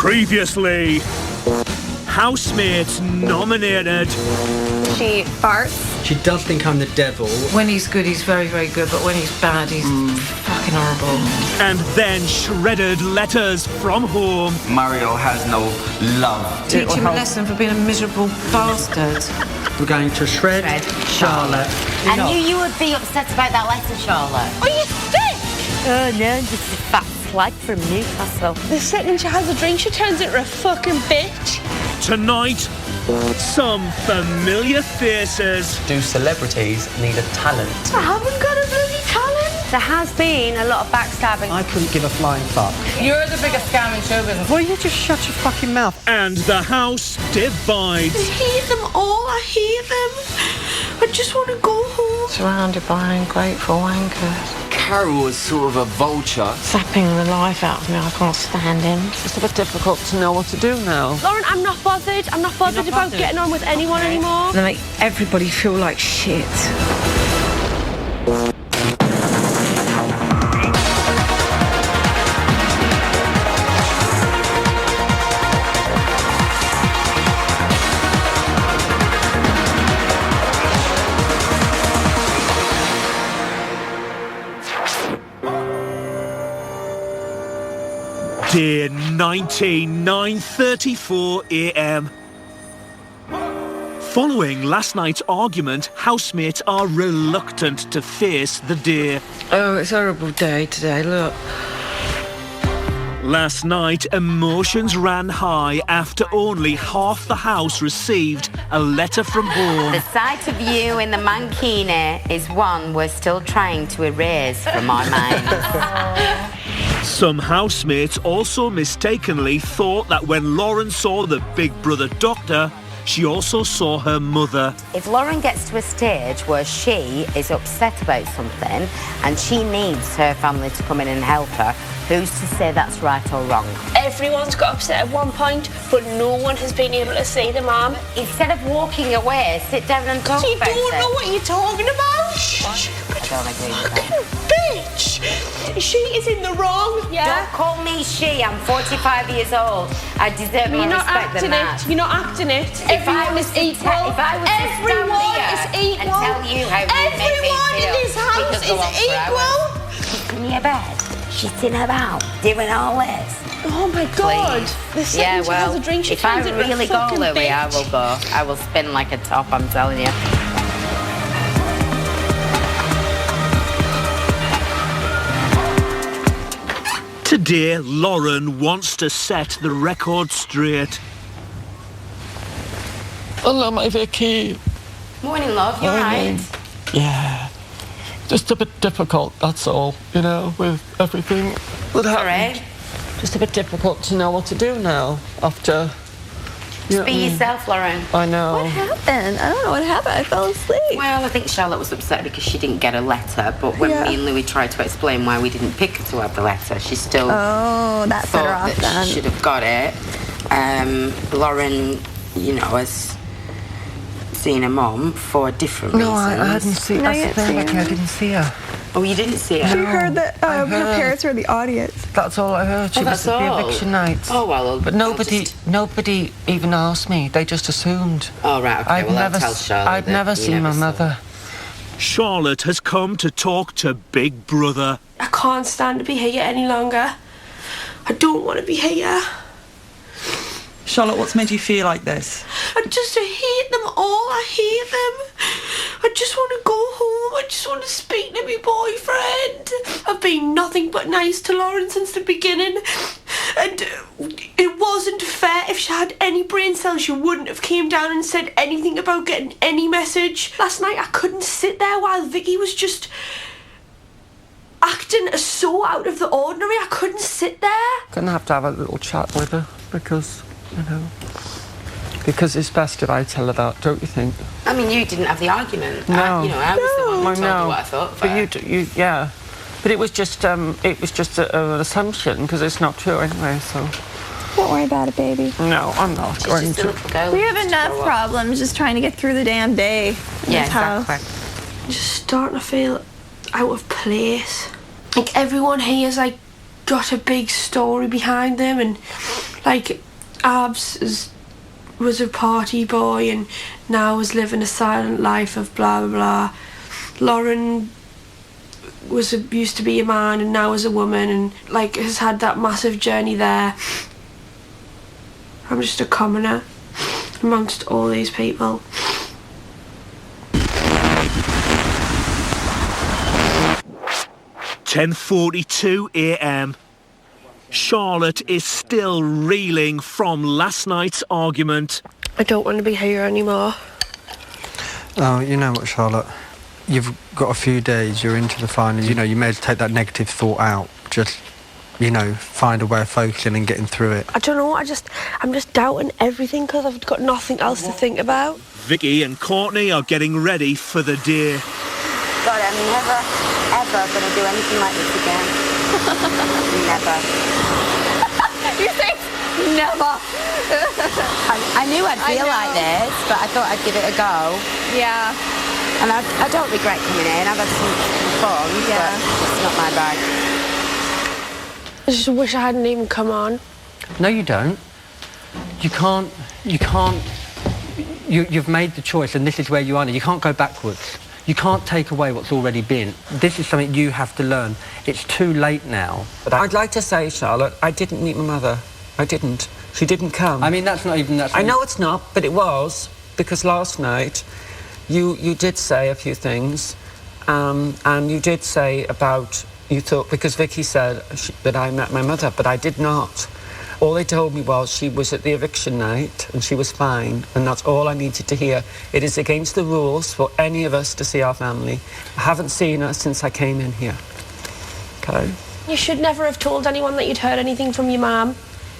Previously, housemates nominated. She farts. She does think I'm the devil. When he's good, he's very, very good, but when he's bad, he's fucking horrible. And then shredded letters from home. Mario has no love. Teach him a lesson for being a miserable bastard. We're going to shred Charlotte. I knew you would be upset about that letter, Charlotte. Are you sick? Oh no, just a fat slag from Newcastle. The second she has a drink, she turns into a fucking bitch. Tonight, some familiar faces. Do celebrities need a talent? I haven't got a bloody talent. There has been a lot of backstabbing. I couldn't give a flying fuck. You're the biggest scam in show business. Will you just shut your fucking mouth? And the house divides. I hate them all. I hate them. I just want to go home. Surrounded by ungrateful wankers. Carol was sort of a vulture. Sapping the life out of me, I can't stand him. It's a bit difficult to know what to do now. Lauren, I'm not bothered. I'm not bothered about getting on with anyone anymore. They make everybody feel like shit. Day 19, 9:34 a.m. Following last night's argument, housemates are reluctant to face the day. Oh, it's a horrible day today, look. Last night, emotions ran high after only half the house received a letter from home. The sight of you in the mankini is one we're still trying to erase from our minds. Some housemates also mistakenly thought that when Lauren saw the Big Brother doctor, she also saw her mother. If Lauren gets to a stage where she is upset about something and she needs her family to come in and help her, who's to say that's right or wrong? Everyone's got upset at one point, but no one has been able to say the mom. Instead of walking away, sit down and talk You about it. don't know what you're talking about. I don't agree with that. Bitch! She is in the wrong, yeah? Don't call me she. I'm 45 years old. I deserve more You're not respect than acting that. it. You're not acting it. If I Everyone was is to equal. if I was to stand Everyone here is equal. and tell you how you make me Everyone feel, in this we house could go on is for equal. hours. She's in your bed. She's in her mouth, doing all this. Oh my God. The second Yeah, she well, has a drink, she if I turns into really a go, fucking Louis, I bitch. will go. I will spin like a top, I'm telling you. Today, Lauren wants to set the record straight. Hello, my Vicky. Morning, love. You alright? Yeah. Just a bit difficult, that's all, you know, with everything that happened. Sorry. Just a bit difficult to know what to do now after... Just be yourself, Lauren. I know. What happened? I don't know what happened. I fell asleep. Well, I think Charlotte was upset because she didn't get a letter, but when me and Louis tried to explain why we didn't pick her to have the letter, she still that set her thought off that then. she should have got it. Lauren, you know, has seen her mum for different reasons. I hadn't seen her. That's the thing, Vicky, I didn't see her. Oh, you didn't see her? You heard that I her heard. parents were in the audience. That's all I heard. She was that's at the all. eviction night. Oh, well, But nobody even asked me. They just assumed. Oh, right, okay, I'd well, never, I'll tell Charlotte I'd that never you seen my never saw mother. Charlotte has come to talk to Big Brother. I can't stand to be here any longer. I don't want to be here. Charlotte, what's made you feel like this? I just hate them all. I hate them. I just want to go home. I just want to speak to my boyfriend. I've been nothing but nice to Lauren since the beginning. And it wasn't fair. If she had any brain cells, she wouldn't have came down and said anything about getting any message. Last night, I couldn't sit there while Vicky was just acting so out of the ordinary. I couldn't sit there. Gonna have to have a little chat with her because, you know, because it's best if I tell her that, don't you think? I mean, you didn't have the argument. No. I was the one who I told know. you what I thought. But yeah. But it was just an assumption because it's not true anyway. So Don't worry about it, baby. no, I'm not She's going just a to. little girl We who have needs to enough grow up. problems just trying to get through the damn day in Yeah, this house. exactly. Just starting to feel out of place. Like everyone here's like got a big story behind them, and Like, was a party boy and now is living a silent life of blah blah blah. Lauren used to be a man and now is a woman, and like has had that massive journey there. I'm just a commoner amongst all these people. "10:42 a.m. Charlotte is still reeling from last night's argument. I don't want to be here anymore. Oh, you know what, Charlotte? You've got a few days, you're into the finals, you know, you may as well take that negative thought out. Just, you know, find a way of focusing and getting through it. I don't know, I'm just doubting everything because I've got nothing else to think about. Vicky and Courtney are getting ready for the day. God, I'm never, ever going to do anything like this again. Never. You think? Never. I knew I'd feel like this, but I thought I'd give it a go. Yeah. And I don't regret coming in. I've had some fun, but it's not my bag. I just wish I hadn't even come on. No, you don't. You've made the choice and this is where you are now. You can't go backwards. You can't take away what's already been. This is something you have to learn. It's too late now. But I'd like to say, Charlotte, I didn't meet my mother. I didn't. She didn't come. I mean, that's not even... I know it's not, but it was, because last night you did say a few things, and you did say about... You thought... Because Vicky said that I met my mother, but I did not. All they told me was she was at the eviction night and she was fine, and that's all I needed to hear. It is against the rules for any of us to see our family. I haven't seen her since I came in here. Okay? You should never have told anyone that you'd heard anything from your mum.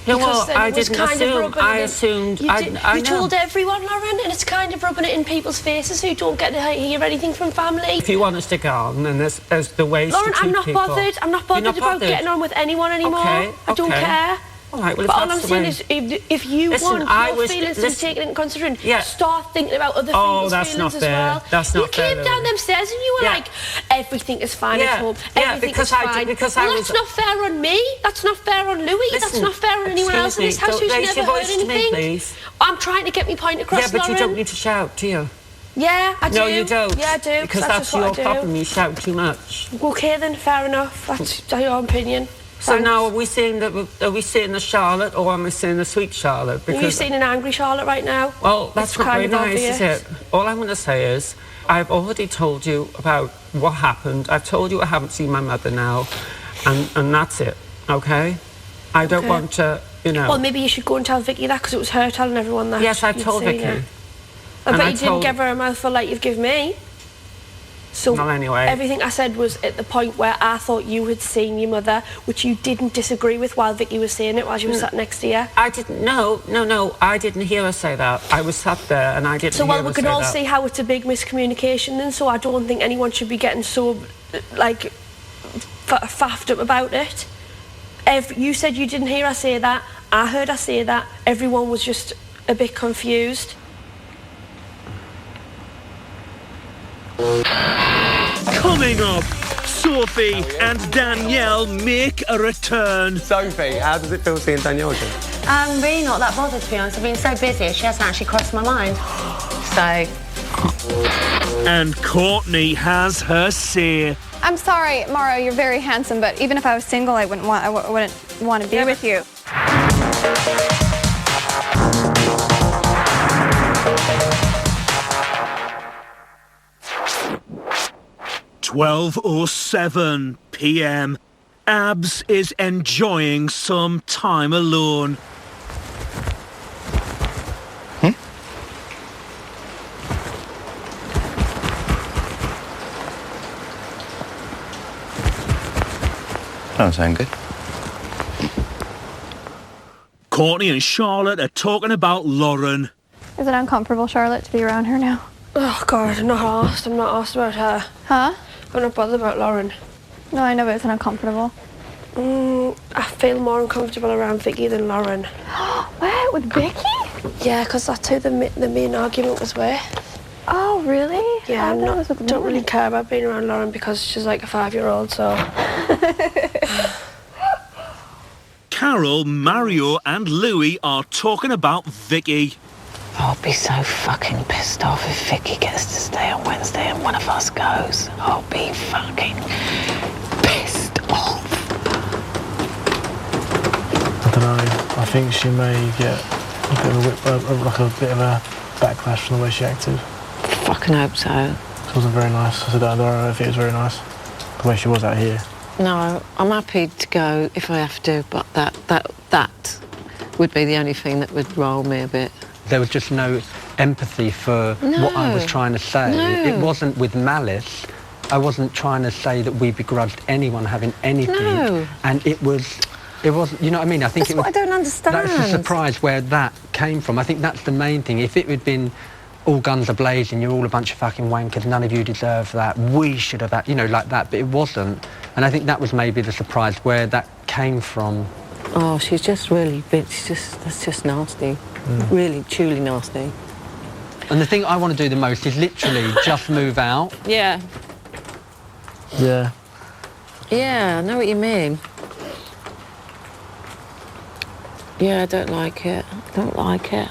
No, well, I didn't assume. I assumed. You told everyone, Lauren, and it's kind of rubbing it in people's faces who don't get to hear anything from family. If you want us to go on, then there's the ways Lauren, to treat people. I'm not bothered. I'm not bothered about getting on with anyone anymore. Okay, I don't care. All right, well, but all I'm saying is, if you want your feelings to be taken into consideration, start thinking about other people's feelings as well. That's not fair. You came down them stairs and you were like, everything is fine at home. Everything is fine. That's not fair on me. That's not fair on Louis. That's not fair on anyone else in this house who's never heard anything. I'm trying to get my point across, Lauren. Yeah, but you don't need to shout, do you? Yeah, I do. No, you don't. Yeah, I do. Because that's your problem. You shout too much. Okay, then, fair enough. That's your opinion. So now, are we seeing the Charlotte, or am I seeing the sweet Charlotte? Because... Are you seeing an angry Charlotte right now? Well, that's not very nice, is it? All I'm going to say is, I've already told you about what happened. I've told you I haven't seen my mother now, and that's it, okay? I don't want to, you know... Well, maybe you should go and tell Vicky that, because it was her telling everyone that. Yes, I've told Vicky. I bet you didn't give her a mouthful like you've given me. So not anyway. Everything I said was at the point where I thought you had seen your mother, which you didn't disagree with while Vicky was saying it, while she was sat next to you. I didn't. No. I didn't hear her say that. I was sat there and I didn't. So hear her we can all see how it's a big miscommunication. Then, so I don't think anyone should be getting so like faffed up about it. You said you didn't hear her say that. I heard her say that. Everyone was just a bit confused. Coming up, Sophie and Danielle make a return. Sophie, how does it feel seeing Danielle again? I'm really not that bothered, to be honest. I've been so busy, she hasn't actually crossed my mind. So... And Courtney has her say. I'm sorry, Mauro, you're very handsome, but even if I was single, I wouldn't want to be with you. 12:07 p.m. Abs is enjoying some time alone. That sound good. Courtney and Charlotte are talking about Lauren. Is it uncomfortable, Charlotte, to be around her now? Oh, God, I'm not asked about her. Huh? I'm not bothered about Lauren. No, I know, but it's uncomfortable. I feel more uncomfortable around Vicky than Lauren. What? With Vicky? Yeah, because that's who the main argument was with. Oh, really? Yeah, I don't really care about being around Lauren because she's like a 5-year-old, so... Carol, Mario and Louis are talking about Vicky. I'll be so fucking pissed off if Vicky gets to stay on Wednesday and one of us goes. I'll be fucking pissed off. I don't know. I think she may get a bit of a backlash from the way she acted. Fucking hope so. It wasn't very nice. I said, I don't know if it was very nice. The way she was out here. No, I'm happy to go if I have to, but that would be the only thing that would roll me a bit. There was just no empathy for what I was trying to say. No. It wasn't with malice. I wasn't trying to say that we begrudged anyone having anything. No. And it wasn't, you know what I mean? I think That's what I don't understand. That's the surprise where that came from. I think that's the main thing. If it had been all guns are blazing, you're all a bunch of fucking wankers, none of you deserve that, we should have had, you know, like that, but it wasn't. And I think that was maybe the surprise where that came from. Oh, she's just really, that's just nasty. Really, truly nasty. And the thing I want to do the most is literally just move out. Yeah. Yeah. Yeah, I know what you mean. Yeah, I don't like it. Don't like it.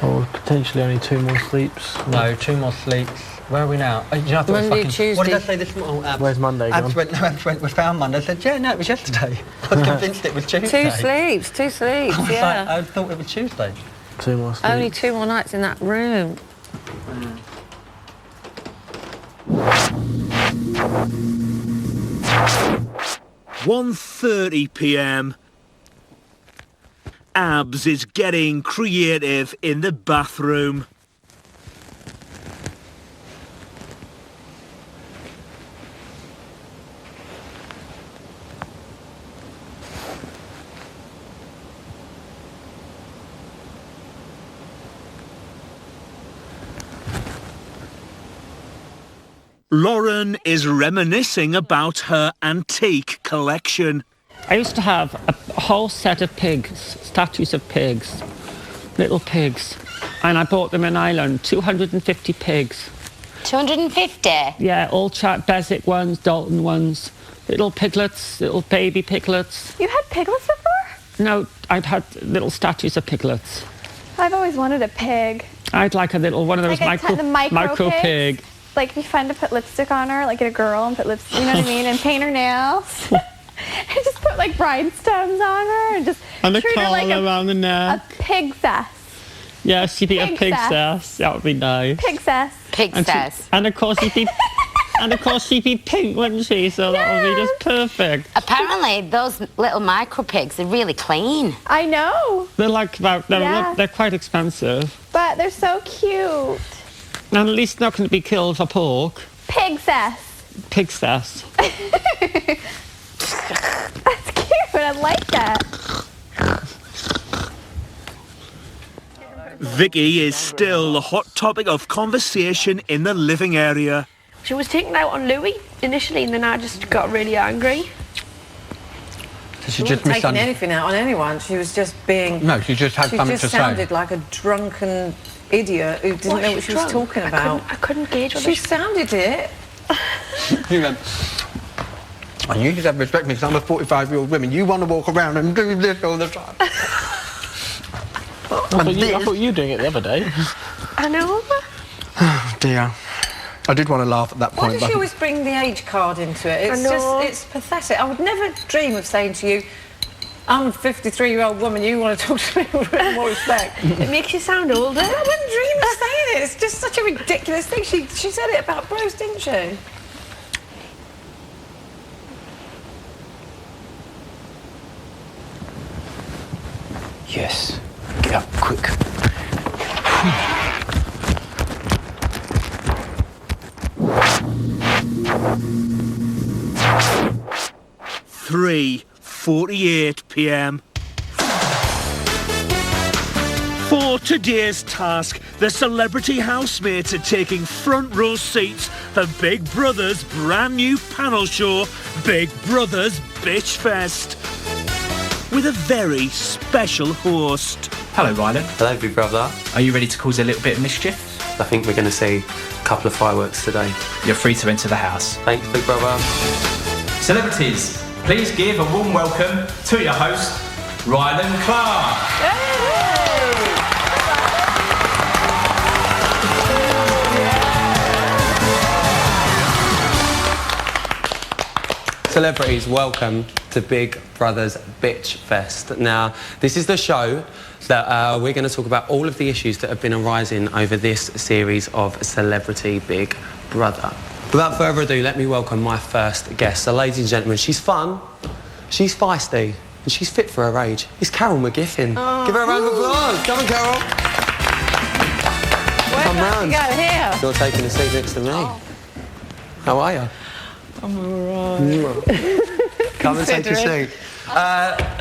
Or potentially only 2 more sleeps. No, 2 more sleeps. Where are we now? You know, I thought Monday, it was fucking, Tuesday. What did I say this morning? Where's Monday gone? Abs went, we found Monday. I said, yeah, no, it was yesterday. I was convinced it was Tuesday. 2 sleeps, yeah. I thought it was Tuesday. 2 more sleeps. Only 2 more nights in that room. 1:30 p.m. Abs is getting creative in the bathroom. Lauren is reminiscing about her antique collection. I used to have a whole set of pigs, statues of pigs, little pigs, and I bought them in Ireland, 250 pigs. 250? Yeah, all Beswick ones, Dalton ones, little piglets, little baby piglets. You had piglets before? No, I'd had little statues of piglets. I've always wanted a pig. I'd like a little one of those Like the micro pigs. pig. Like, it'd be fun to put lipstick on her, like get a girl and put lipstick, you know what I mean, and paint her nails. And just put like rhinestones on her and just And a treat her like collar around the neck. a pigcess. Yeah, she'd be a Pig pig sass. sass. That would be nice. Pigcess. Pigcess. And of course she'd be pink, wouldn't she? So that would be just perfect. Apparently, those little micro pigs are really clean. I know, They're like Yeah. they're quite expensive. but they're so cute. And at least not going to be killed for pork. Pigcess. Pig sass. That's cute. I like that. Vicky is still the hot topic of conversation in the living area. She was taking out on Louis initially, and then I just got really angry. So She wasn't taking anything out on anyone. She was just being... No, she just had something to say. She just sounded like a drunken idiot who didn't know what she was talking about. I couldn't gauge what she sounded it. You went, and you just have respect me because I'm a 45-year-old woman. You want to walk around and do this all the time. I thought you were doing it the other day. I know. Oh, dear. I did want to laugh at that Why point. does she always bring the age card into it? It's I know. it's pathetic. I would never dream of saying to you, I'm a 53-year-old woman, you want to talk to me with more respect. It makes you sound older. I wouldn't dream of saying it. It's just such a ridiculous thing. She said it about Bruce, didn't she? Yes. Get up, quick. 3:48 p.m. For today's task, the celebrity housemates are taking front row seats for Big Brother's brand new panel show, Big Brother's Bitch Fest, with a very special host. Hello, Rylan. Hello, Big Brother. Are you ready to cause a little bit of mischief? I think we're going to see a couple of fireworks today. You're free to enter the house. Thanks, Big Brother. Celebrities, please give a warm welcome to your host, Ryland Clark. Celebrities, welcome to Big Brother's Bitch Fest. Now, this is the show that we're going to talk about all of the issues that have been arising over this series of Celebrity Big Brother. Without further ado, let me welcome my first guest. So, ladies and gentlemen, she's fun, she's feisty, and she's fit for her age. It's Carol McGiffin. Oh. Give her a round of applause. Come on, Carol. Come round. Go here. You're taking a seat next to me. How are you? I'm alright. Come and take a seat.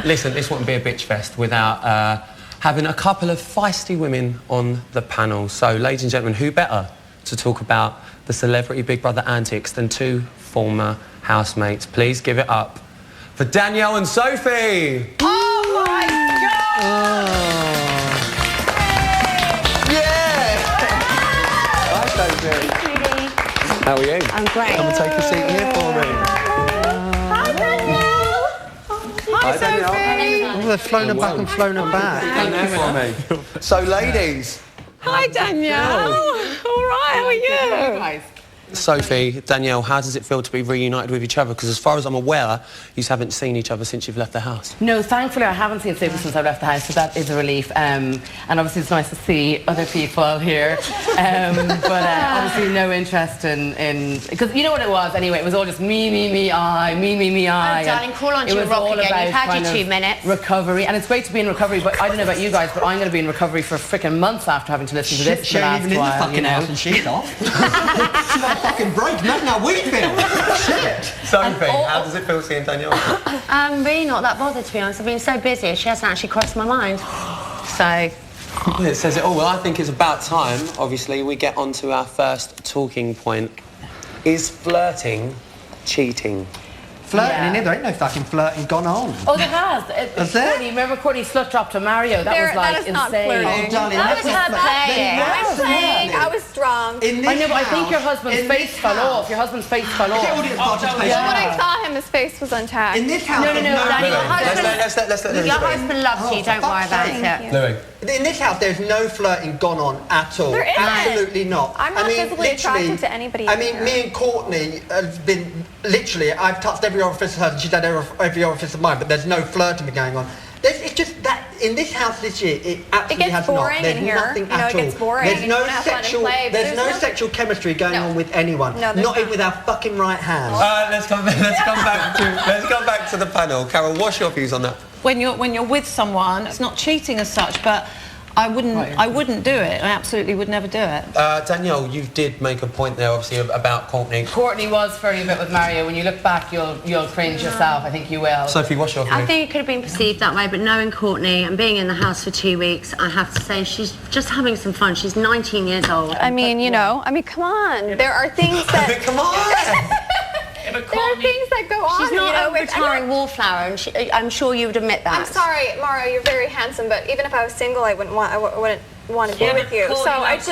Listen, this wouldn't be a bitch fest without having a couple of feisty women on the panel. So, ladies and gentlemen, who better to talk about the Celebrity Big Brother antics than two former housemates? Please give it up for Danielle and Sophie. Oh my God! Yeah! Hi, Sophie. How are you? I'm great. Come and take a seat here for me. Hi, Danielle! Hi, Sophie! Oh, they've flown her back and flown her back. Stand there for me. So, ladies. Hi, Danielle! All right, how are you? Sophie, Danielle, how does it feel to be reunited with each other? Because as far as I'm aware, you haven't seen each other since you've left the house. No, thankfully I haven't seen Sophie since I left the house, so that is a relief. And obviously it's nice to see other people here. But obviously no interest in... Because you know what it was anyway, it was all just me, I. Oh, darling, call on to your rock again. You've had your 2 minutes. Recovery, and it's great to be in recovery, but I don't know about you guys, but I'm going to be in recovery for frickin' months after having to listen to this She ain't even in the fucking house and she's off. She's on a fucking break. Now we feel. Shit. Sophie, how does it feel seeing Danielle? I'm really not that bothered, to be honest. I've been so busy, she hasn't actually crossed my mind. So... Well, it says it all. Well, I think it's about time, obviously, we get on to our first talking point. Is flirting cheating? Flirting in here? There ain't no fucking flirting gone on. Oh, there has. Has there? Courtney, remember Courtney slut dropped to Mario? That was like that is insane. not flirting. Oh, darling, That that's was not her flirting. playing. Then I was that's playing. flirting. I was drunk. In this I know, but I think house- your husband's in face this fell house- off. Your husband's face fell Is it off. audience participation? Well, when I saw him, his face was intact. In this house, No, there's Danny, your Let's let husband... Louis Your speak. husband loves you, don't worry about it. Louis. In this house, there's no flirting gone on at all. There isn't. Absolutely not. I'm not physically attracted literally, to anybody I in mean, here. me and Courtney have been literally. I've touched every orifice of hers, and she's had every orifice of mine. But there's no flirting going on. It's just that in this house this year, it absolutely gets has not. boring There's in here. nothing You know, at it gets all. boring. There's You no don't have fun and sexual. play, but There's no there's no- sexual chemistry going No. on with anyone. No, there's not even not. with our fucking right hand. Let's come back to the panel. Carol, what's your views on that? When you're with someone, it's not cheating as such, but I wouldn't do it. I absolutely would never do it. Danielle, you did make a point there, obviously, about Courtney. Courtney was flirting a bit with Mario. When you look back, you'll cringe yourself. I think you will. Sophie, what's your view? I think it could have been perceived that way, but knowing Courtney and being in the house for 2 weeks, I have to say she's just having some fun. She's 19 years old. I mean, come on. There are things that... Come on! There are things that go on. She's not a with- retiring wallflower, and I'm sure you would admit that. I'm sorry, Mario. You're very handsome, but even if I was single, I wouldn't want to be with you. So it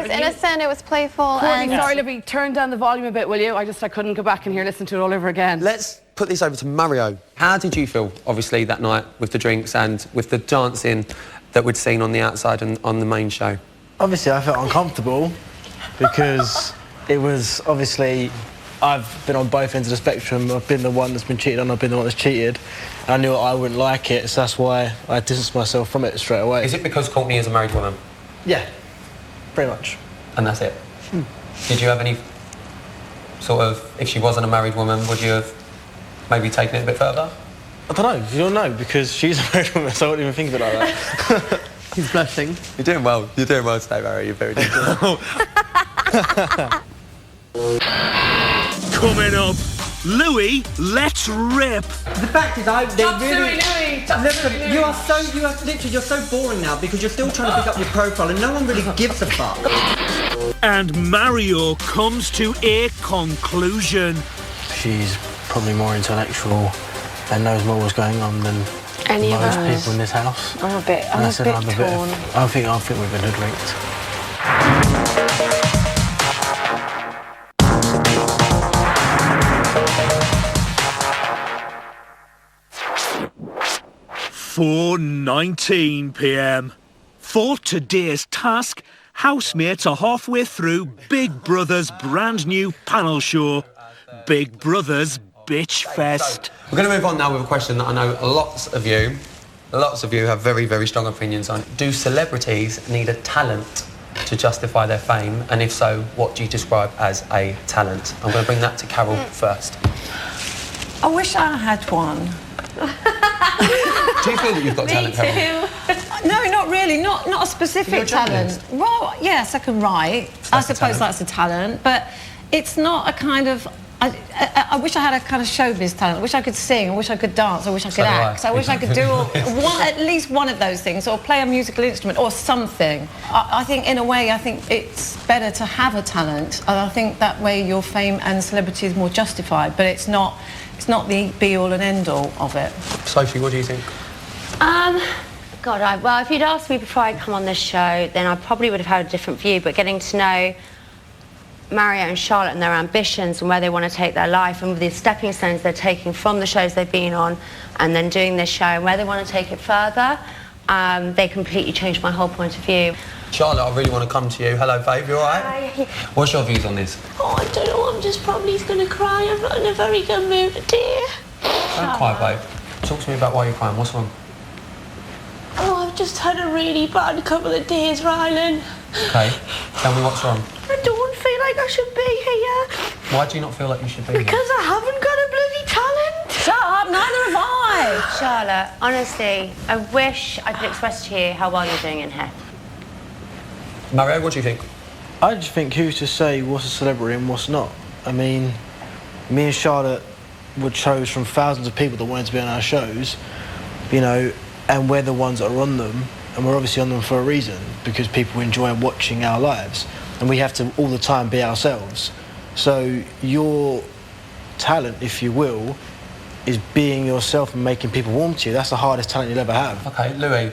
was innocent. It was playful. Courtney, And sorry, Libby, turn down the volume a bit, will you? I couldn't go back in here and listen to it all over again. Let's put this over to Mario. How did you feel, obviously, that night with the drinks and with the dancing that we'd seen on the outside and on the main show? Obviously, I felt uncomfortable because it was obviously... I've been on both ends of the spectrum. I've been the one that's been cheated on, I've been the one that's cheated. And I knew I wouldn't like it, so that's why I distanced myself from it straight away. Is it because Courtney is a married woman? Yeah, pretty much. And that's it? Did you have any sort of, if she wasn't a married woman, would you have maybe taken it a bit further? I don't know, you don't know, because she's a married woman, so I wouldn't even think of it like that. He's blushing. You're doing well. You're doing well today, Mario. You're very good. Coming up, Louis, let's rip. The fact is, Listen, you're so boring now because you're still trying to pick up your profile and no one really gives a fuck. And Mario comes to a conclusion. She's probably more intellectual and knows more what's going on than Any of most us. people in this house. I'm a bit torn. I think we've been hoodwinked. 4:19 p.m. For today's task, housemates are halfway through Big Brother's brand new panel show, Big Brother's Bitch Fest. We're going to move on now with a question that I know lots of you have very, very strong opinions on. Do celebrities need a talent to justify their fame? And if so, what do you describe as a talent? I'm going to bring that to Carol first. I wish I had one. Do you feel that you've got talent, Carol? No, not really. Not a specific talent. Well, yes, I can write. I suppose that's a talent, but it's not a kind of. I wish I had a kind of showbiz talent. I wish I could sing. I wish I could dance. I wish I could act. I wish I could do at least one of those things, or play a musical instrument, or something. I think, in a way, I think it's better to have a talent, and I think that way your fame and celebrity is more justified. But it's not the be-all and end-all of it. Sophie, what do you think? Well, if you'd asked me before I come on this show, then I probably would have had a different view. But getting to know Mario and Charlotte and their ambitions and where they want to take their life and the stepping stones they're taking from the shows they've been on and then doing this show and where they want to take it further, they completely changed my whole point of view. Charlotte, I really want to come to you. Hello, babe, you all right? Hi. What's your views on this? Oh, I don't know, I'm just probably going to cry. I'm not in a very good mood, dear. Don't cry, babe. Talk to me about why you're crying. What's wrong? Oh, I've just had a really bad couple of days, Rylan. Okay, tell me what's wrong. I don't feel like I should be here. Why do you not feel like you should be here? Because I haven't got a bloody talent. Shut up, neither have I. Charlotte, honestly, I wish I could express to you how well you're doing in here. Mario, what do you think? I just think who's to say what's a celebrity and what's not? I mean, me and Charlotte were chose from thousands of people that wanted to be on our shows, you know, and we're the ones that are on them, and we're obviously on them for a reason, because people enjoy watching our lives, and we have to all the time be ourselves. So your talent, if you will, is being yourself and making people warm to you. That's the hardest talent you'll ever have. Okay, Louis,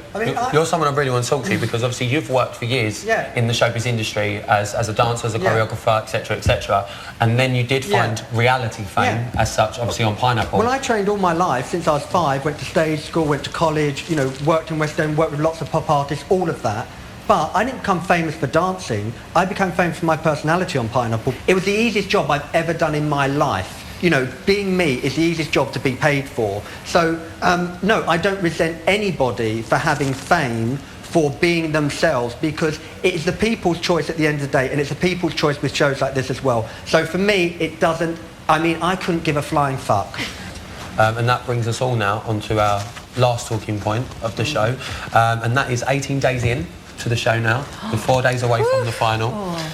you're someone I really want to talk to because obviously you've worked for years in the showbiz industry as a dancer, as a choreographer, etc., etc. And then you did find reality fame as such, obviously on Pineapple. Well, I trained all my life since I was 5, went to stage school, went to college, you know, worked in West End, worked with lots of pop artists, all of that. But I didn't become famous for dancing. I became famous for my personality on Pineapple. It was the easiest job I've ever done in my life. You know, being me is the easiest job to be paid for. So, no, I don't resent anybody for having fame, for being themselves, because it is the people's choice at the end of the day, and it's the people's choice with shows like this as well. So for me, it doesn't, I mean, I couldn't give a flying fuck. And that brings us all now onto our last talking point of the show, and that is 18 days in to the show now. We're 4 days away from the final.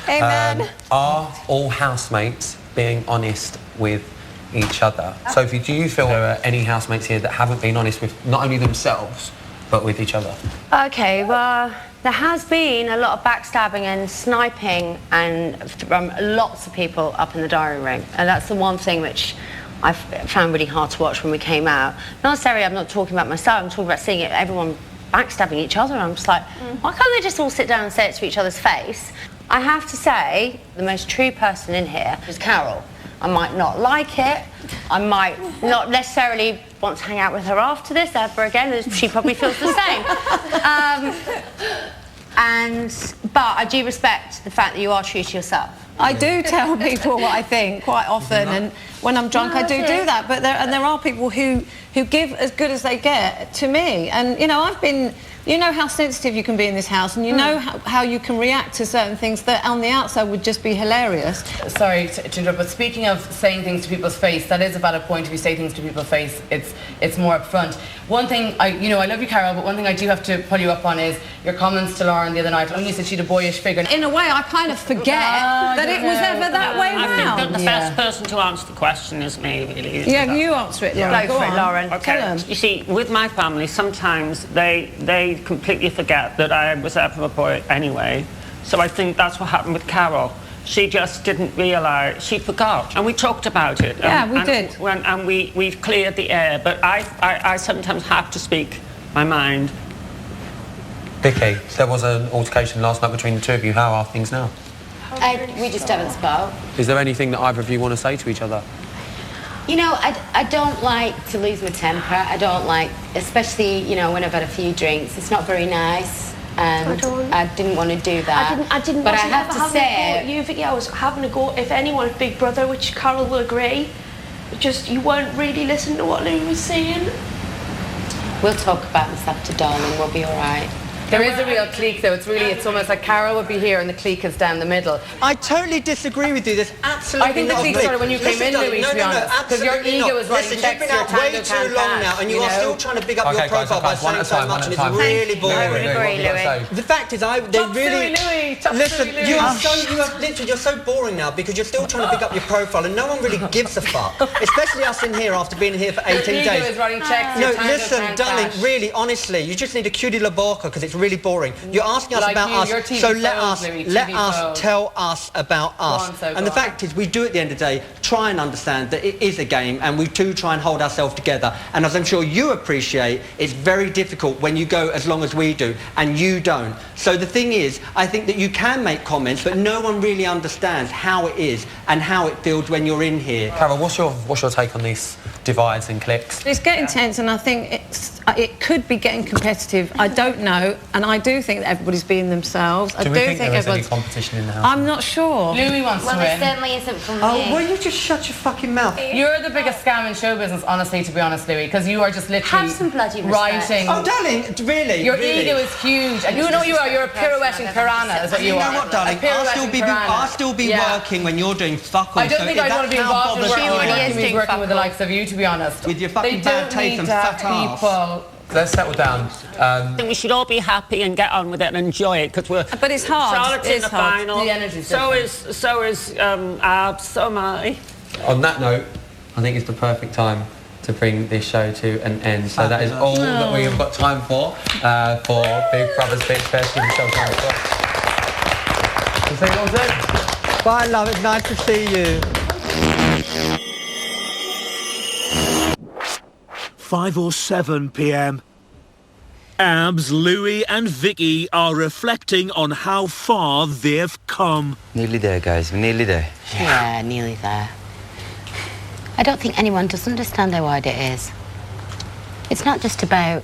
Amen. Are all housemates being honest with each other? Sophie, do you feel there are any housemates here that haven't been honest with not only themselves, but with each other? Okay, well, there has been a lot of backstabbing and sniping and from lots of people up in the diary room. And that's the one thing which I found really hard to watch when we came out. Not necessarily, I'm not talking about myself, I'm talking about seeing everyone backstabbing each other. I'm just like, why can't they just all sit down and say it to each other's face? I have to say, the most true person in here is Carol. I might not like it. I might not necessarily want to hang out with her after this ever again, as she probably feels the same. But I do respect the fact that you are true to yourself. I do tell people what I think quite often, and when I'm drunk, I do that. But there are people who give as good as they get to me, and you know, I've been. You know how sensitive you can be in this house, and you know how you can react to certain things that on the outside would just be hilarious. Sorry to interrupt, but speaking of saying things to people's face, that is a valid point. If you say things to people's face, it's more upfront. One thing, I love you, Carol, but one thing I do have to pull you up on is your comments to Lauren the other night when you said she'd a boyish figure. In a way, I kind of forget that it was ever that way I round. think that the best person to answer the question is me, really. Yeah, you answer it, Lauren. Go for it, Lauren. Okay. You see, with my family, sometimes they completely forget that I was ever a boy anyway. So I think that's what happened with Carol. She just didn't realise, she forgot. And we talked about it. Yeah, we did. And we've cleared the air, but I sometimes have to speak my mind. Vicky, there was an altercation last night between the two of you. How are things now? We just haven't spoke. Is there anything that either of you want to say to each other? You know, I don't like to lose my temper. I don't like, especially, you know, when I've had a few drinks. It's not very nice. And I didn't want to do that. I didn't. But I have to say, you, Vicky, I was having a go. If anyone, Big Brother, which Carol will agree, just you weren't really listening to what Louis was saying. we'll talk about this after, darling. We'll be all right. There is a real clique, though. It's almost like Carol would be here and the clique is down the middle. I totally disagree with you. There's absolutely I think the clique started when you came in, Louis, to be honest. Because your ego was writing checks to your tango too long now, and you are still trying to big up your profile by saying so much, and it's really boring. The fact is, they really listen. You're so boring now because you're still trying to big up your profile, and no one really gives a fuck. Especially us in here after being here for 18 days. Your ego is writing checks to your tango listen, darling. Really, honestly, you just need a cutie la boca because it's really boring. You're asking us about us, so let us tell us about us. And the fact is, we do at the end of the day try and understand that it is a game, and we do try and hold ourselves together. And as I'm sure you appreciate, it's very difficult when you go as long as we do, and you don't. So the thing is, I think that you can make comments, but no one really understands how it is and how it feels when you're in here. Carol, what's your take on these divides and cliques? It's getting tense, and I think it could be getting competitive. I don't know, and I do think that everybody's being themselves. Do we think there is any competition in the house? I'm not sure. Louis wants to win. Well, it certainly isn't for me. Oh, will you just shut your fucking mouth? You're the biggest scam in show business, honestly, to be honest, Louis, because you are just literally have some bloody writing. Oh, darling, really? Your ego is huge, and you know what you are. You're a pirouetting piranha, is what you are. You know what, darling? I'll still be working when you're doing fuck all. I don't think I'd want to be involved in working with the likes of you, to be honest. With your fucking bad taste and fat ass. Let's settle down. I think we should all be happy and get on with it and enjoy it because we're. But it's hard. Charlotte's in the final. The energy's so is Abs. So am I. On that note, I think it's the perfect time to bring this show to an end. So that is all that we have got time for Big Brothers Bitch Fest. Give yourself time to bye, love. It's nice to see you. 5:07 p.m. Abs, Louis and Vicky are reflecting on how far they've come. Nearly there, guys. We're nearly there. Yeah, nearly there. I don't think anyone does understand how hard it is. It's not just about...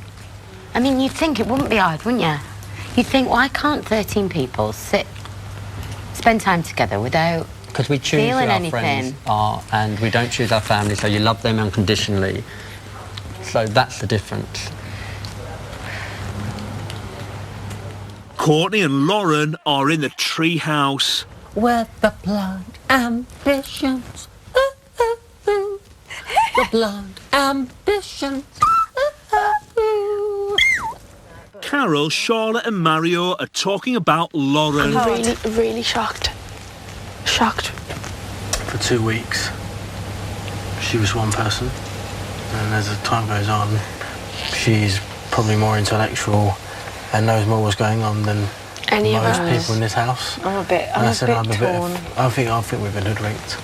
I mean, you'd think it wouldn't be hard, wouldn't you? You'd think, why can't 13 people spend time together without because we choose who our friends are, and we don't choose our family, so you love them unconditionally. So that's the difference. Courtney and Lauren are in the tree house. With the blood ambitions. The blood ambitions. Carol, Charlotte and Mario are talking about Lauren. I'm really shocked. Shocked. For 2 weeks, she was one person. And as the time goes on, she's probably more intellectual and knows more what's going on than most people in this house. I'm a bit torn. I think we've been hoodwinked.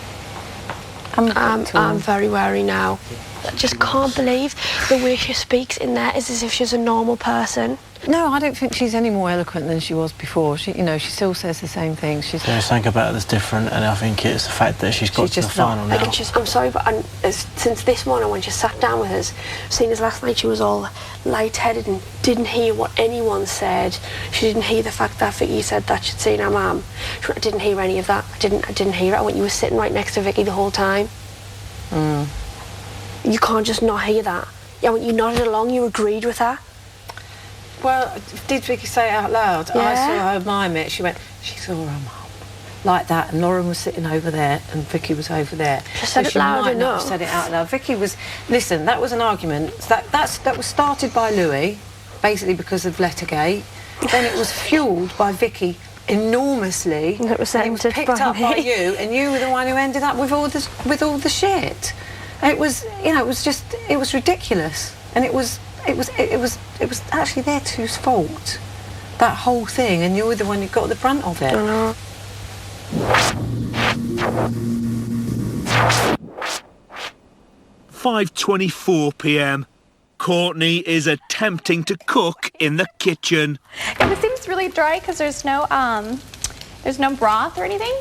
I'm very wary now. I just can't believe the way she speaks in there is as if she's a normal person. No, I don't think she's any more eloquent than she was before. She still says the same things. There's something about her that's different, and I think it's the fact that she's got to the final now. I'm sorry, but since this morning when she sat down with us, seeing as last night she was all light-headed and didn't hear what anyone said. She didn't hear the fact that Vicky said that she'd seen her mum. I didn't hear any of that. I didn't hear it. I went, you were sitting right next to Vicky the whole time. You can't just not hear that. Yeah, when you nodded along, you agreed with her. Well, did Vicky say it out loud? Yeah. I saw her mime it. She went, she saw her mum. Like that, and Lauren was sitting over there, and Vicky was over there. She said it loud might not enough. have said it out loud. Vicky was... Listen, that was an argument. That was started by Louis, basically because of Lettergate. Then it was fuelled by Vicky enormously. It was picked up by you, and you were the one who ended up with all the shit. It was, it was ridiculous, and it was actually their two's fault. That whole thing, and you were the one who got the brunt of it. I know. 5:24 p.m. Courtney is attempting to cook in the kitchen. It seems really dry because there's no broth or anything.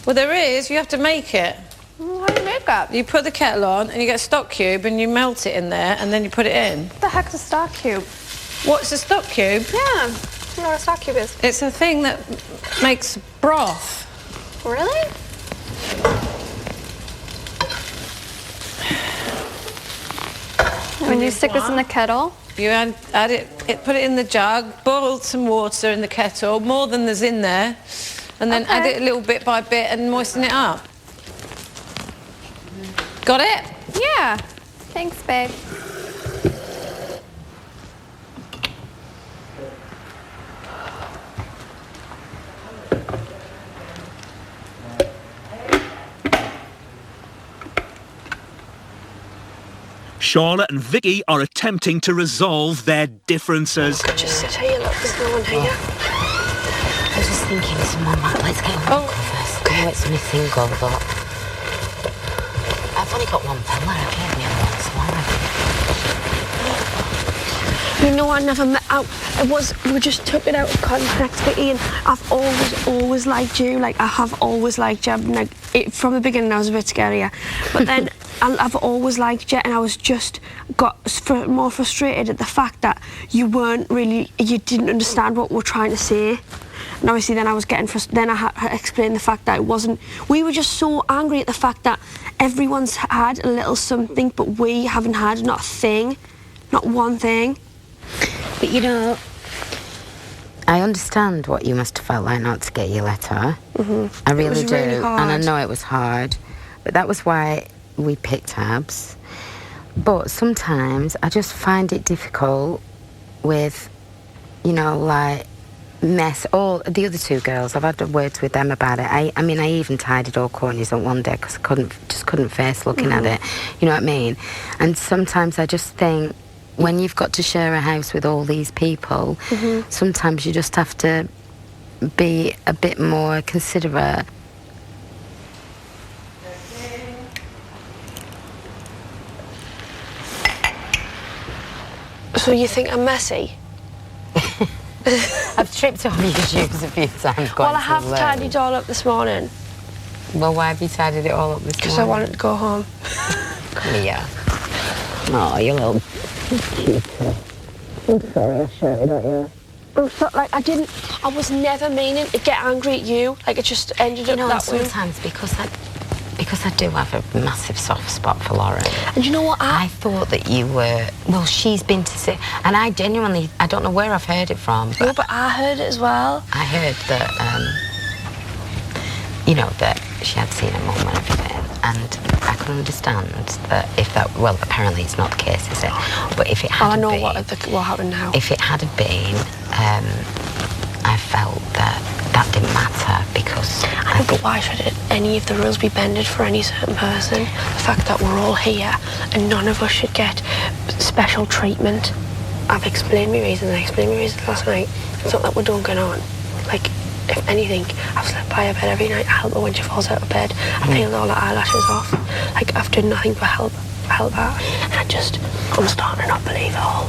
Well, there is. You have to make it. How do you make makeup. You put the kettle on and you get a stock cube and you melt it in there and then you put it in. What the heck's a stock cube? What's a stock cube? Yeah, I don't know what a stock cube is. It's a thing that makes broth. Really? When you stick this in the kettle? You add it, put it in the jug, boil some water in the kettle, more than there's in there, and then add it a little bit by bit and moisten it up. Got it? Yeah. Thanks, babe. Charlotte and Vicky are attempting to resolve their differences. Just sit here, look, there's no one here. I was just thinking, someone might... Let's get one first. I know it's only single, but... I've only got one pillar, I gave me one, You know, I never met out. We just took it out of context, Vicky, and I've always liked you. Like, I have always liked you. Like, from the beginning, I was a bit scarier. But then I've always liked you, and I was just got more frustrated at the fact that you didn't understand what we're trying to say. And obviously then I was getting then I had to explain the fact that it wasn't... We were just so angry at the fact that everyone's had a little something, but we haven't had not a thing, not one thing. But you know, I understand what you must have felt like not to get your letter. I really do. Really hard. And I know it was hard, but that was why we picked Abs. But sometimes I just find it difficult with, you know, like, all the other two girls. I've had words with them about it. I mean, I even tidied all Courtney's on one day because I couldn't face looking at it. You know what I mean? And sometimes I just think, when you've got to share a house with all these people, sometimes you just have to be a bit more considerate. So you think I'm messy? I've tripped over your shoes a few times. Well, I have tidied it all up this morning. Well, why have you tidied it all up this morning? Because I wanted to go home. Come here. Oh, you little cutie. I'm sorry, I shouted at you. I'm so, like, I was never meaning to get angry at you. Like, it just ended up that way. Sometimes because I do have a massive soft spot for Lauren. And you know what? I thought that you were... Well, she's been to see... And I genuinely... I don't know where I've heard it from. No, but I heard it as well. I heard that, you know, that she had seen her mum and everything. And I can understand that if that... Well, apparently it's not the case, is it? But if it had been... I know what happened now. If it had been, I felt that didn't matter because... I know, but why should any of the rules be bended for any certain person? The fact that we're all here and none of us should get special treatment. I've explained my reasons. I explained my reasons last night. It's not that we're dunking on. Like, if anything, I've slept by her bed every night. I help her when she falls out of bed. I peeled all her eyelashes off. Like, I've done nothing but help her. And I'm starting to not believe it all.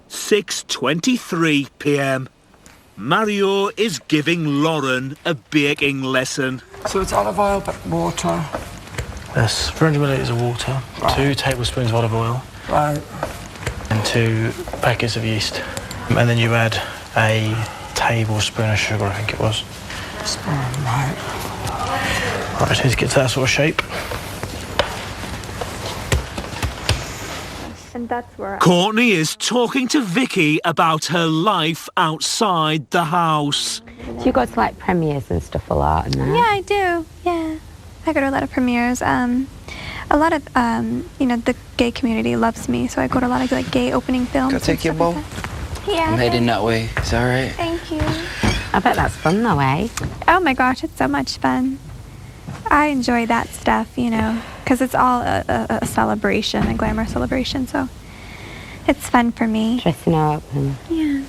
(6:23 p.m) Mario is giving Lauren a baking lesson. So it's olive oil, but water. Yes, 300 millilitres of water, Right. 2 tablespoons of olive oil, Right. and 2 packets of yeast. And then you add a tablespoon of sugar, I think it was. Right. Right, just need to get to that sort of shape. And that's where Courtney is talking to Vicky about her life outside the house. Do you go to, like, premieres and stuff a lot? And that? Yeah, I do. Yeah. I go to a lot of premieres. A lot of, you know, the gay community loves me, so I go to a lot of, like, gay opening films. Can I take your bowl? Yeah. I'm heading that way. Is that all right? Thank you. I bet that's fun though, eh? Oh my gosh, it's so much fun. I enjoy that stuff, you know, because it's all a celebration, a glamour celebration, so it's fun for me. Dressing up and... Yeah.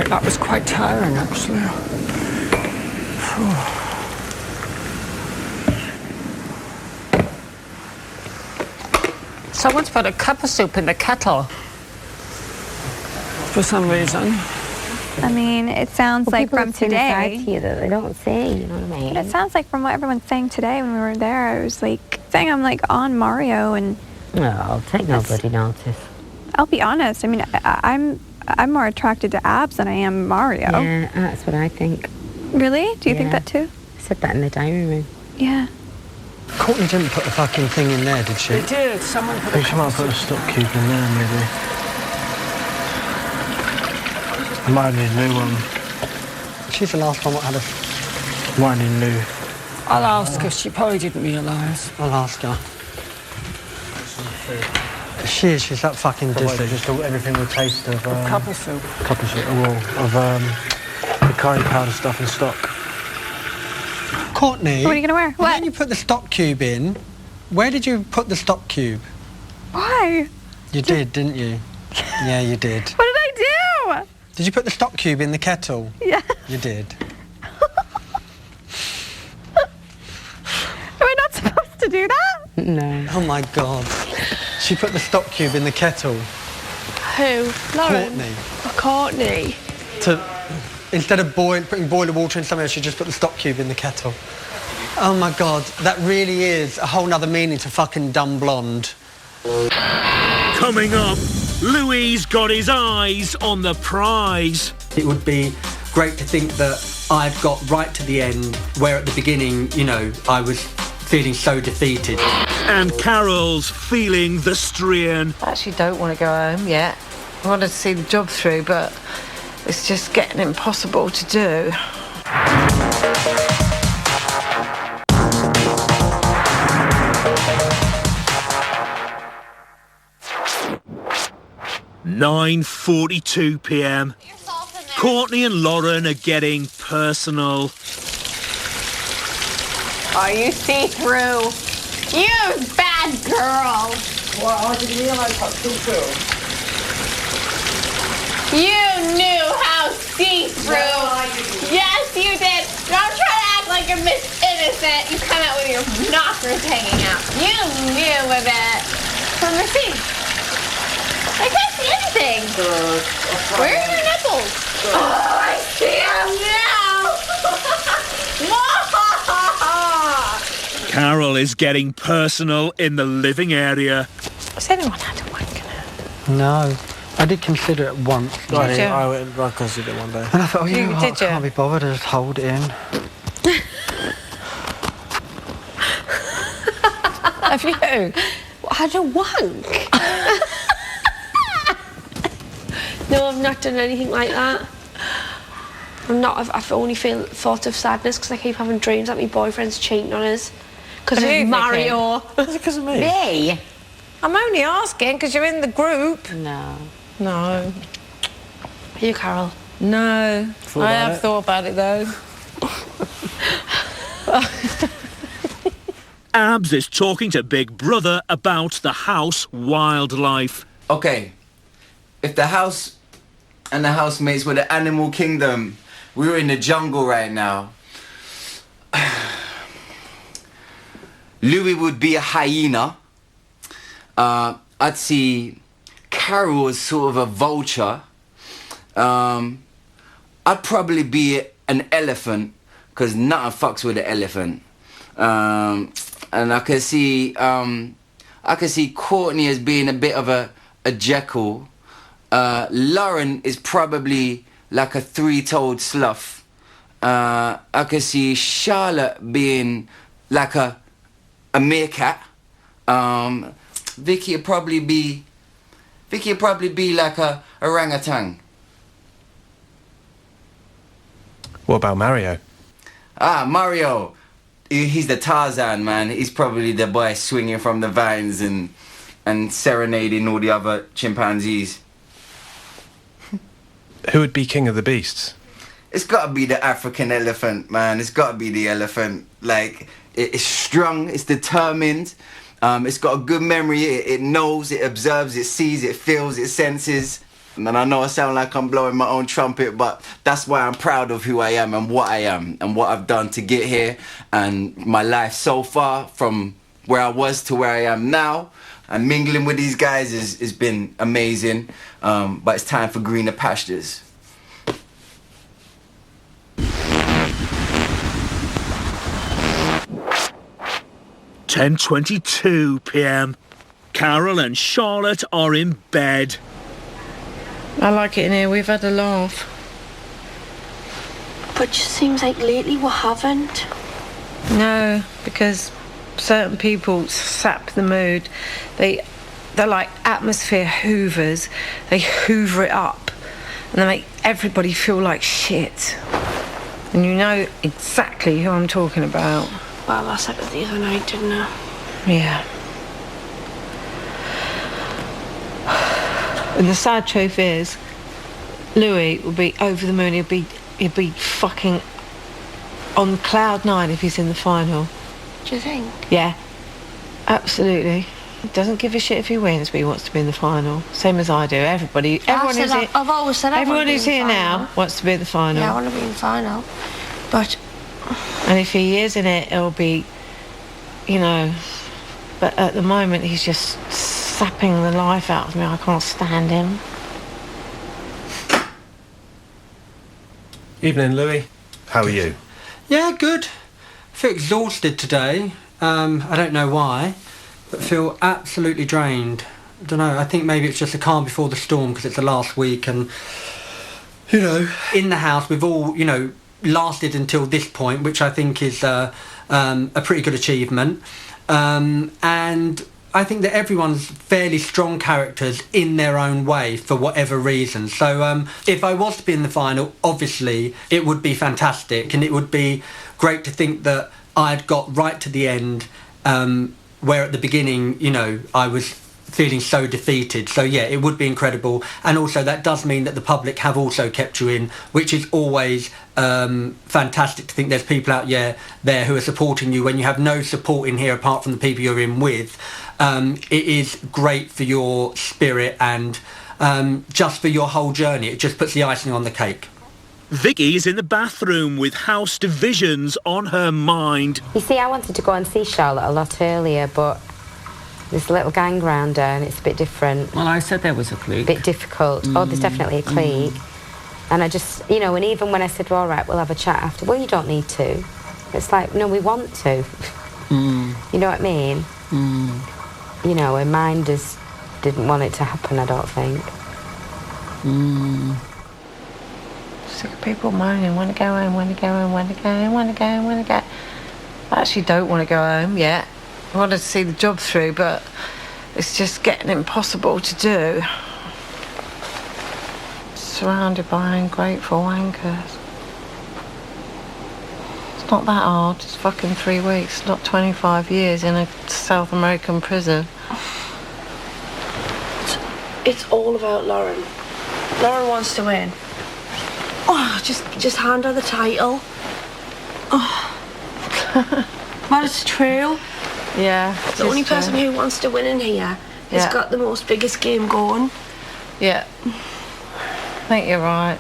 That was quite tiring, actually. Someone's put a cup of soup in the kettle. For some reason. I mean, it sounds like from today. To you that they don't see, you know what I mean? It sounds like from what everyone's saying today when we were there, I was like saying I'm like on Mario and. No, I'll take nobody notice. I'll be honest. I mean, I'm more attracted to abs than I am Mario. Yeah, that's what I think. Really? Do you think that too? I said that in the diary room. Yeah. Courtney didn't put the fucking thing in there, did she? They did. Someone put I think she might have put a stock cube in there, maybe. I might need a new one. She's the last one that had a... Might need new. I'll ask her. She probably didn't realise. I'll ask her. She's that fucking dizzy. Just everything with taste of... cup of soup. Cup of soup, of the curry powder stuff in stock. Courtney, what are you going to wear? What? When you put the stock cube in, where did you put the stock cube? Why? You did, didn't you? Yeah, you did. What did I do? Did you put the stock cube in the kettle? Yeah. You did. Am I not supposed to do that? No. Oh my God. She put the stock cube in the kettle. Who? Lauren? Courtney. Oh, Courtney. Instead of putting boiling water in something else, she just put the stock cube in the kettle. Oh my God, that really is a whole nother meaning to fucking dumb blonde. Coming up, Louis got his eyes on the prize. It would be great to think that I've got right to the end, where at the beginning, you know, I was feeling so defeated. And Carol's feeling the strain. I actually don't want to go home yet. I wanted to see the job through, but it's just getting impossible to do. (9:42 p.m) Courtney and Lauren are getting personal. Are you see-through? You bad girl. Well, I didn't realise that's see-through. You knew how see-through. No, yes, you did. Don't try to act like you're Miss Innocent. You come out with your knockers hanging out. You knew of it. From the seat. I can't see anything. Where are your nipples? Oh, I see them now. Carol is getting personal in the living area. Has anyone had a wank in it? No. I did consider it once. I considered it one day. And I thought, You know what, did I can't be bothered to just hold it in. Have you? Had a wank? No, I've not done anything like that. I've only thought of sadness because I keep having dreams that my boyfriend's cheating on us. Because of Mario. Is it because of me? Me? I'm only asking because you're in the group. No. No. Are you, Carol? No. I have thought about it, though. Abs is talking to Big Brother about the house wildlife. Okay, if the house and the housemates were the animal kingdom, we were in the jungle right now. Louis would be a hyena. I'd see Carol as sort of a vulture. I'd probably be an elephant, because nothing fucks with an elephant. And I could see Courtney as being a bit of a Jekyll. Lauren is probably like a three-toed sloth. I could see Charlotte being like a meerkat. Vicky would probably be like a orangutan. What about Mario? Mario. He's the Tarzan, man. He's probably the boy swinging from the vines and serenading all the other chimpanzees. Who would be king of the beasts? It's got to be the African elephant, man. It's got to be the elephant. Like, it's strong, it's determined, it's got a good memory, it knows, it observes, it sees, it feels, it senses. And I know I sound like I'm blowing my own trumpet, but that's why I'm proud of who I am and what I am and what I've done to get here and my life so far from where I was to where I am now. and mingling with these guys has been amazing. But it's time for greener pastures. (10:22 p.m). Carol and Charlotte are in bed. I like it in here. We've had a laugh. But it just seems like lately we haven't. No, because certain people sap the mood. They're like atmosphere hoovers. They hoover it up and they make everybody feel like shit. And you know exactly who I'm talking about. Well, I said it the other night, didn't I? Yeah. And the sad truth is, Louis will be over the moon. He'll be fucking on cloud 9 if he's in the final. Do you think? Yeah, absolutely. He doesn't give a shit if he wins, but he wants to be in the final. Same as I do. Everyone who's here, I've always said I everyone want to be who's in the here final. now wants to be in the final. Yeah, I want to be in the final. But and if he is in it, it'll be, you know. But at the moment, he's just sapping the life out of me. I can't stand him. Evening, Louis. How are you? Yeah, good. I feel exhausted today. I don't know why, but feel absolutely drained. I don't know, I think maybe it's just the calm before the storm because it's the last week and, you know, in the house we've all, you know, lasted until this point, which I think is a pretty good achievement. And I think that everyone's fairly strong characters in their own way for whatever reason. So if I was to be in the final, obviously it would be fantastic and it would be great to think that I'd got right to the end where at the beginning, you know, I was feeling so defeated. So yeah, it would be incredible. And also that does mean that the public have also kept you in, which is always fantastic to think there's people out there who are supporting you when you have no support in here apart from the people you're in with. It is great for your spirit and just for your whole journey. It just puts the icing on the cake. Vicky's in the bathroom with house divisions on her mind. You see, I wanted to go and see Charlotte a lot earlier, but there's a little gang round her and it's a bit different. Well, I said there was a clique. Bit difficult. Oh, there's definitely a clique. And I just, you know, and even when I said, well, all right, we'll have a chat after, well, you don't need to. It's like, no, we want to. You know what I mean? You know, her mind just didn't want it to happen, I don't think. Sick of people moaning, want to go home, want to go home, want to go home, want to go home, want to go. I actually don't want to go home yet. I wanted to see the job through, but it's just getting impossible to do. Surrounded by ungrateful wankers. It's not that hard, it's fucking 3 weeks, not 25 years in a South American prison. it's all about Lauren. Lauren wants to win. Oh, just hand her the title. Oh. Well, it's true. Yeah. The only person who wants to win in here has got the most biggest game going. Yeah. I think you're right.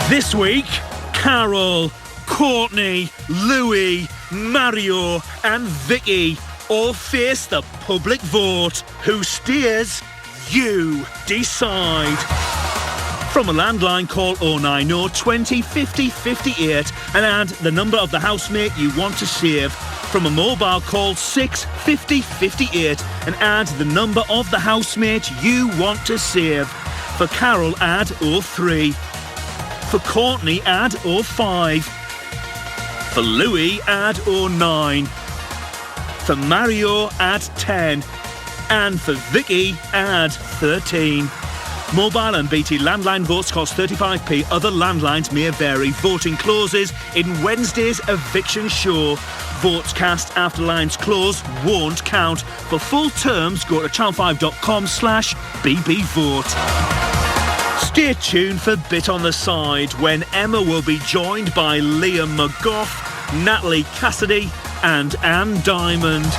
This week, Carol, Courtney, Louis, Mario and Vicky all face the public vote. Who steers? You decide. From a landline, call 090 20 50 58 and add the number of the housemate you want to save. From a mobile, call 6 50 58 and add the number of the housemate you want to save. For Carol, add 03. For Courtney, add 05. For Louis, add 09. For Mario, add 10. And for Vicky, add 13. Mobile and BT landline votes cost 35p. Other landlines may vary. Voting closes in Wednesday's eviction show. Votes cast after lines close won't count. For full terms, go to channel5.com/bbvote. Stay tuned for Bit on the Side when Emma will be joined by Liam McGough, Natalie Cassidy and Anne Diamond.